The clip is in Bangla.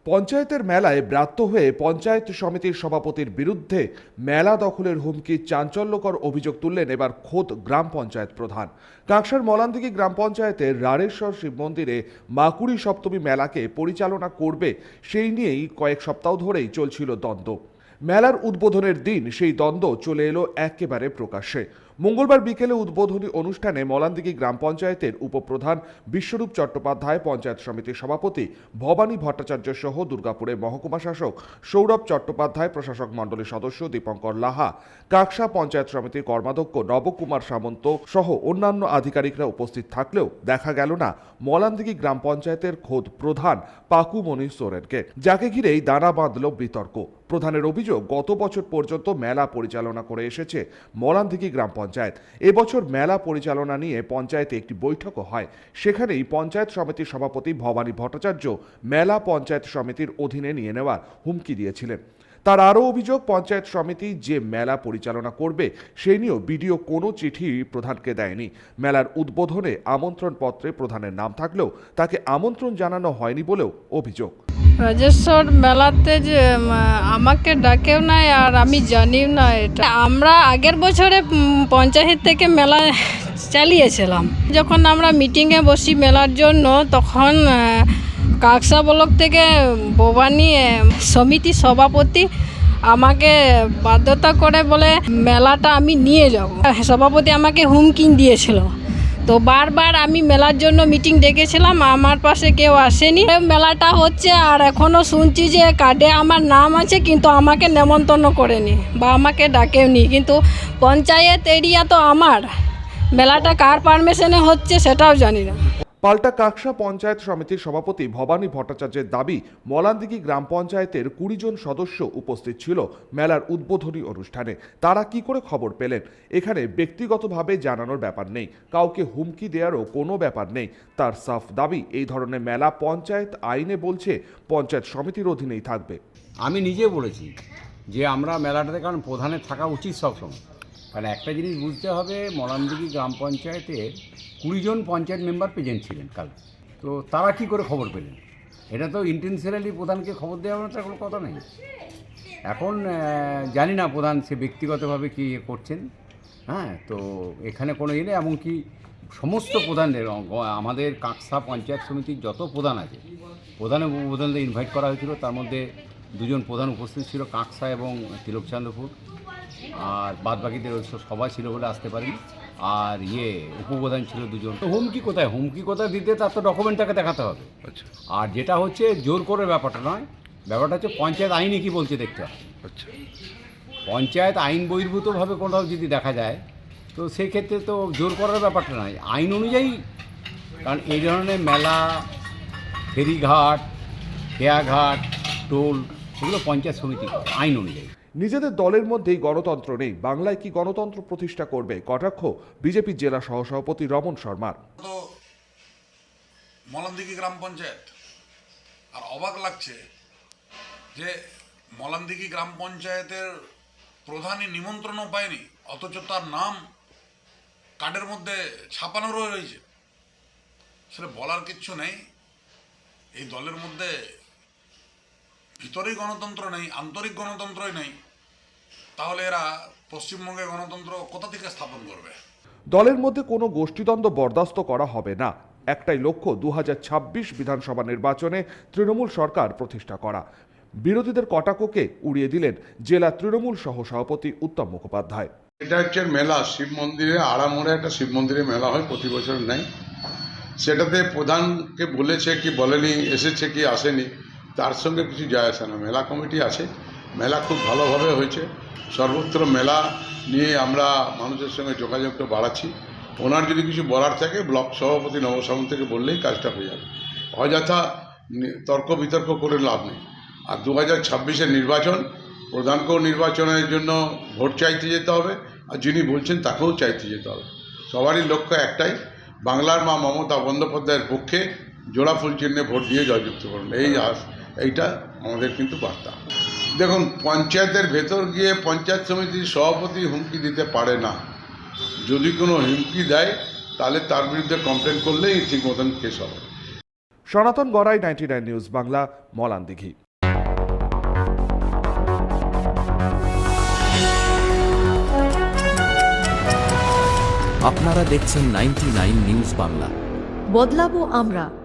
পঞ্চায়েতের মেলায় ব্রাত্য হয়ে পঞ্চায়েত সমিতির সভাপতির বিরুদ্ধে মেলা দখলের হুমকি চাঞ্চল্যকর অভিযোগ তুললেন এবার খোদ গ্রাম পঞ্চায়েত প্রধান। কাঁকসার মলানদিঘি গ্রাম পঞ্চায়েতের রাড়েশ্বর শিব মন্দিরে মাকুড়ি সপ্তমী মেলাকে পরিচালনা করবে সেই নিয়েই কয়েক সপ্তাহ ধরেই চলছিল দ্বন্দ্ব। মেলার উদ্বোধনের দিন সেই দ্বন্দ্ব চলে এলো একেবারে প্রকাশ্যে। মঙ্গলবার বিকেলে উদ্বোধনী অনুষ্ঠানে মলানদিঘি গ্রাম পঞ্চায়েতের উপপ্রধান বিশ্বরূপ চট্টোপাধ্যায়, পঞ্চায়েত সমিতির সভাপতি ভবানী ভট্টাচার্য সহ দুর্গাপুরের মহকুমা শাসক সৌরভ চট্টোপাধ্যায়, প্রশাসক মণ্ডলীর সদস্য দীপঙ্কর লাহা, কাঁকসা পঞ্চায়েত সমিতির কর্মাধ্যক্ষ নবকুমার সামন্ত সহ অন্যান্য আধিকারিকরা উপস্থিত থাকলেও দেখা গেল না মলানদিঘি গ্রাম পঞ্চায়েতের খোদ প্রধান পাকুমণি সোরেনকে, যাকে ঘিরেই দানা বাঁধল বিতর্ক। প্রধানের অভিযোগ, গত বছর পর্যন্ত মেলা পরিচালনা করে এসেছে মলানদিঘি গ্রাম পঞ্চায়েত। এবছর মেলা পরিচালনা নিয়ে পঞ্চায়েতে একটি বৈঠকও হয়। সেখানেই পঞ্চায়েত সমিতির সভাপতি ভবানী ভট্টাচার্য মেলা পঞ্চায়েত সমিতির অধীনে নিয়ে নেওয়ার হুমকি দিয়েছিলেন। তার আরও অভিযোগ, পঞ্চায়েত সমিতি যে মেলা পরিচালনা করবে সেই নিয়েও বিডিও কোনো চিঠি প্রধানকে দেয়নি। মেলার উদ্বোধনে আমন্ত্রণ পত্রে প্রধানের নাম থাকলেও তাকে আমন্ত্রণ জানানো হয়নি বলেও অভিযোগ। রাজেশ্বর মেলাতে যে আমাকে ডাকেও নাই আর আমি জানিও না। এটা আমরা আগের বছরে পঞ্চায়েত থেকে মেলা চালিয়েছিলাম। যখন আমরা মিটিংয়ে বসি মেলার জন্য, তখন কাঁকসা ব্লক থেকে ভবানী সমিতি সভাপতি আমাকে বাধ্যতা করে বলে মেলাটা আমি নিয়ে যাব। সভাপতি আমাকে হুমকি দিয়েছিল। তো বারবার আমি মেলার জন্য মিটিং ডেকেছিলাম, আমার পাশে কেউ আসেনি। মেলাটা হচ্ছে আর এখনও শুনছি যে কার্ডে আমার নাম আছে, কিন্তু আমাকে নেমন্তন্ন করেনি বা আমাকে ডাকেওনি। কিন্তু পঞ্চায়েত এরিয়া তো আমার, মেলাটা কার পারমিশনে হচ্ছে সেটাও জানি না। পাল্টা কাঁকসা পঞ্চায়েত সমিতির সভাপতি ভবানী ভট্টাচার্যের দাবি, মলানদিঘি গ্রাম পঞ্চায়েতের 20 জন সদস্য উপস্থিত ছিল মেলার উদ্বোধনী অনুষ্ঠানে। তারা কি করে খবর পেলেন? এখানে ব্যক্তিগতভাবে জানানোর ব্যাপার নেই, কাউকে হুমকি দেওয়ারও কোনো ব্যাপার নেই। তার সাফ দাবি, এই ধরনের মেলা পঞ্চায়েত আইনে বলছে পঞ্চায়েত সমিতির অধীনেই থাকবে। আমি নিজে বলেছি যে আমরা মেলাটাতে, কারণ প্রধানের থাকা উচিত সবসময়। কারণ একটা জিনিস বুঝতে হবে, মলানদিঘি গ্রাম পঞ্চায়েতের 20 জন পঞ্চায়েত মেম্বার প্রেজেন্ট ছিলেন কাল। তো তারা কি করে খবর পেলেন? এটা তো ইন্টেনশনালি প্রধানকে খবর দেওয়া হবে, তার কোনো কথা নেই। এখন জানি না প্রধান সে ব্যক্তিগতভাবে কি করছেন। হ্যাঁ, তো এখানে কোনো নেই। এমনকি সমস্ত প্রধানদের, আমাদের কাঁকসা পঞ্চায়েত সমিতির যত প্রধান আছে, প্রধানদের ইনভাইট করা হয়েছিল। তার মধ্যে 2 জন প্রধান উপস্থিত ছিল, কাঁকসা এবং তিলকচান্দপুর। আর বাদবাকিদের সবাই ছিল বলে আসতে পারেনি। আর উপপ্রধান ছিল 2 জন। তো হুমকি কোথায় দিতে, তার তো ডকুমেন্ট তাকে দেখাতে হবে। আচ্ছা আর যেটা হচ্ছে জোর করে ব্যাপারটা নয়, ব্যাপারটা হচ্ছে পঞ্চায়েত আইনে কি বলছে দেখতে হবে। আচ্ছা, পঞ্চায়েত আইন বহির্ভূতভাবে কোথাও যদি দেখা যায়, তো সেই ক্ষেত্রে তো জোর করার ব্যাপারটা নয়, আইন অনুযায়ী। কারণ এই ধরনের মেলা, ফেরিঘাট, খেয়াঘাট, টোল, এগুলো পঞ্চায়েত সমিতি আইন অনুযায়ী। নিজেদের দলের মধ্যেই গণতন্ত্র নেই, বাংলায় কি গণতন্ত্র প্রতিষ্ঠা করবে? কটাক্ষ বিজেপি জেলা সহসভাপতি রমন শর্মার। তো মলানদিঘি গ্রাম পঞ্চায়েত, আর অবাক লাগছে যে মলানদিঘি গ্রাম পঞ্চায়েতের প্রধানই নিমন্ত্রণও পায়নি, অথচ তার নাম কার্ডের মধ্যে ছাপানো রয়েছে। সেটা বলার কিচ্ছু নেই। এই দলের মধ্যে ভিতরেই গণতন্ত্র নেই, আন্তরিক গণতন্ত্রই নেই, তাহলে এরা পশ্চিমবঙ্গে গণতন্ত্র কোথা থেকে স্থাপন করবে? দলের মধ্যে কোনো গোষ্ঠীদ্বন্দ্ব বরদাস্ত করা হবে না। একটাই লক্ষ্য, 2026 বিধানসভা নির্বাচনে তৃণমূল সরকার প্রতিষ্ঠা করা। বিরোধীদের কটাক্ষকে উড়িয়ে দিলেন জেলা তৃণমূল সহ সভাপতি উত্তম মুখোপাধ্যায়। এটা হচ্ছে মেলা, শিব মন্দিরে, আড়ামোড়ে একটা শিব মন্দিরে মেলা হয় প্রতি বছর নেই। সেটাতে প্রধানকে বলেছে কি বলেনি, এসেছে কি আসেনি, তার সঙ্গে কিছু যায় আসে না। মেলা কমিটি আছে, মেলা খুব ভালোভাবে হয়েছে। সর্বত্র মেলা নিয়ে আমরা মানুষের সঙ্গে যোগাযোগটা বাড়াচ্ছি। ওনার যদি কিছু বলার থাকে, ব্লক সভাপতি নবসামন্তকে বললেই কাজটা হয়ে যাবে। অযথা তর্ক বিতর্ক করে লাভ নেই। আর 2026-এর নির্বাচন, প্রধানকেও নির্বাচনের জন্য ভোট চাইতে যেতে হবে, আর যিনি বলছেন তাকেও চাইতে যেতে হবে। সবারই লক্ষ্য একটাই, বাংলার মা মমতা বন্দ্যোপাধ্যায়ের পক্ষে জোড়া ফুল চিহ্নে ভোট দিয়ে জয়যুক্ত করুন। এইটা আমাদের কিন্তু বার্তা। দেখুন, পঞ্চায়েতের ভেতর গিয়ে পঞ্চায়েত সমিতির সভাপতি হুমকি দিতে পারে না। যদি কোনো হুমকি দেয়, তাহলে তার বিরুদ্ধে কমপ্লেন করলেই ঠিক মতন কেস হবে। সনাতন গড়াই, 99 নিউজ বাংলা, মলানদিঘি। আপনারা দেখছেন 99 নিউজ বাংলা। বদলাবো আমরা।